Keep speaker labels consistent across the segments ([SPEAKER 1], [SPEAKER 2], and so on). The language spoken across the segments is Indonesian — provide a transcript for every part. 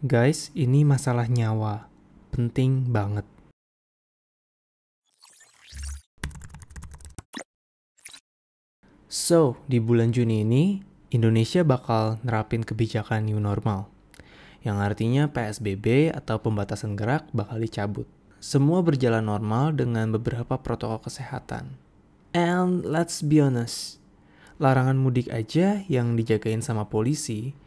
[SPEAKER 1] Guys, ini masalah nyawa. Penting banget. So, di bulan Juni ini, Indonesia bakal nerapin kebijakan new normal. Yang artinya PSBB atau pembatasan gerak bakal dicabut. Semua berjalan normal dengan beberapa protokol kesehatan. And let's be honest, larangan mudik aja yang dijagain sama polisi,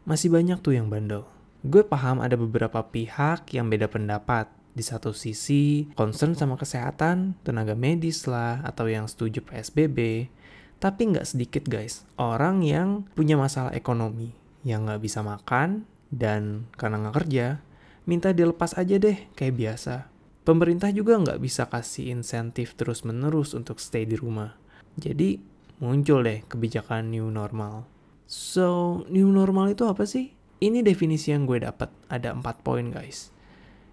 [SPEAKER 1] masih banyak tuh yang bandel. Gue paham ada beberapa pihak yang beda pendapat. Di satu sisi, concern sama kesehatan, tenaga medis lah, atau yang setuju PSBB. Tapi nggak sedikit guys, orang yang punya masalah ekonomi, yang nggak bisa makan, dan karena nggak kerja, minta dilepas aja deh kayak biasa. Pemerintah juga nggak bisa kasih insentif terus-menerus untuk stay di rumah. Jadi, muncul deh kebijakan new normal. So, new normal itu apa sih? Ini definisi yang gue dapat, ada 4 poin guys.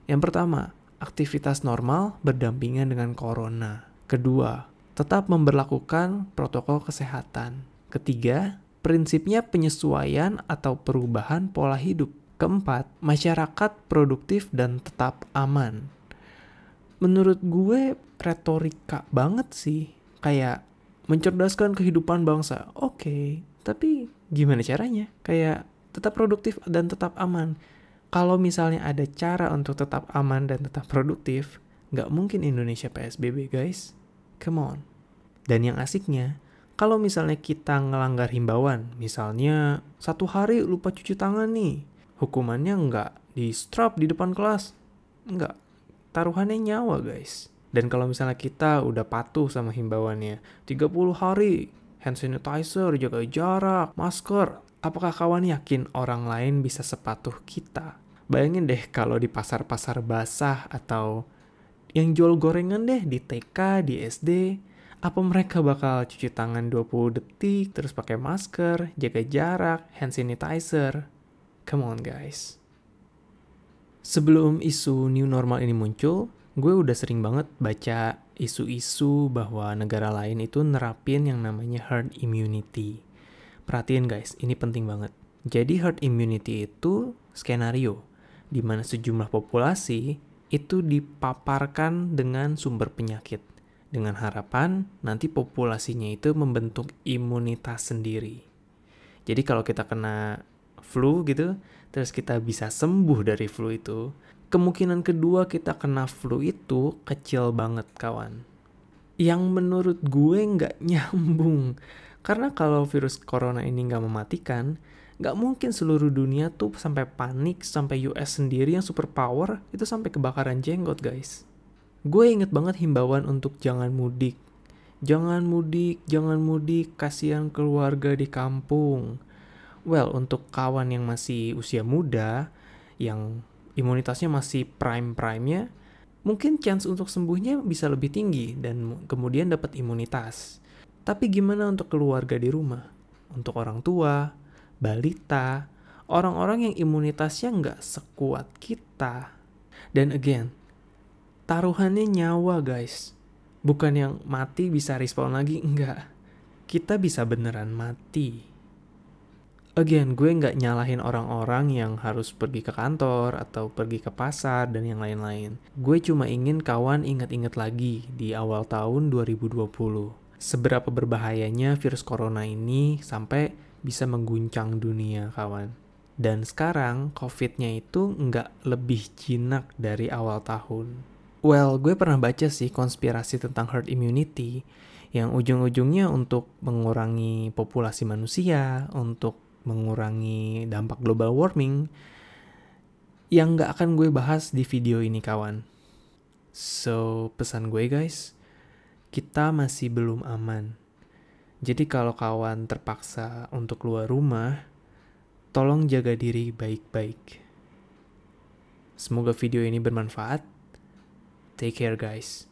[SPEAKER 1] Yang pertama, aktivitas normal berdampingan dengan corona. Kedua, tetap memberlakukan protokol kesehatan. Ketiga, prinsipnya penyesuaian atau perubahan pola hidup. Keempat, masyarakat produktif dan tetap aman. Menurut gue retorika banget sih, kayak mencerdaskan kehidupan bangsa. Oke, tapi gimana caranya? Kayak tetap produktif dan tetap aman. Kalau misalnya ada cara untuk tetap aman dan tetap produktif, nggak mungkin Indonesia PSBB guys. Come on. Dan yang asiknya, kalau misalnya kita ngelanggar himbauan, misalnya 1 hari lupa cuci tangan nih, hukumannya nggak di strap di depan kelas. Nggak, taruhannya nyawa guys. Dan kalau misalnya kita udah patuh sama himbauannya, 30 hari, hand sanitizer, jaga jarak, masker, apakah kawan yakin orang lain bisa sepatuh kita? Bayangin deh kalau di pasar-pasar basah atau yang jual gorengan deh di TK, di SD, apa mereka bakal cuci tangan 20 detik, terus pakai masker, jaga jarak, hand sanitizer? Come on guys. Sebelum isu new normal ini muncul, gue udah sering banget baca isu-isu bahwa negara lain itu nerapin yang namanya herd immunity. Perhatiin guys, ini penting banget. Jadi herd immunity itu skenario di mana sejumlah populasi itu dipaparkan dengan sumber penyakit. Dengan harapan nanti populasinya itu membentuk imunitas sendiri. Jadi kalau kita kena flu gitu, terus kita bisa sembuh dari flu itu, kemungkinan kedua kita kena flu itu kecil banget kawan. Yang menurut gue nggak nyambung. Karena kalau virus corona ini nggak mematikan, nggak mungkin seluruh dunia tuh sampai panik, sampai US sendiri yang superpower itu sampai kebakaran jenggot guys. Gue inget banget himbauan untuk jangan mudik. Jangan mudik, kasihan keluarga di kampung. Well, untuk kawan yang masih usia muda, yang imunitasnya masih prime-nya, mungkin chance untuk sembuhnya bisa lebih tinggi dan kemudian dapat imunitas. Tapi gimana untuk keluarga di rumah? Untuk orang tua, balita, orang-orang yang imunitasnya nggak sekuat kita. Dan again, taruhannya nyawa guys. Bukan yang mati bisa respawn lagi, enggak. Kita bisa beneran mati. Again, gue nggak nyalahin orang-orang yang harus pergi ke kantor atau pergi ke pasar dan yang lain-lain. Gue cuma ingin kawan ingat-ingat lagi di awal tahun 2020. Seberapa berbahayanya virus corona ini sampai bisa mengguncang dunia kawan. Dan sekarang COVID-nya itu nggak lebih jinak dari awal tahun. Well, gue pernah baca sih konspirasi tentang herd immunity yang ujung-ujungnya untuk mengurangi populasi manusia, untuk mengurangi dampak global warming yang nggak akan gue bahas di video ini kawan. So, pesan gue guys, kita masih belum aman. Jadi kalau kawan terpaksa untuk keluar rumah, tolong jaga diri baik-baik. Semoga video ini bermanfaat. Take care guys.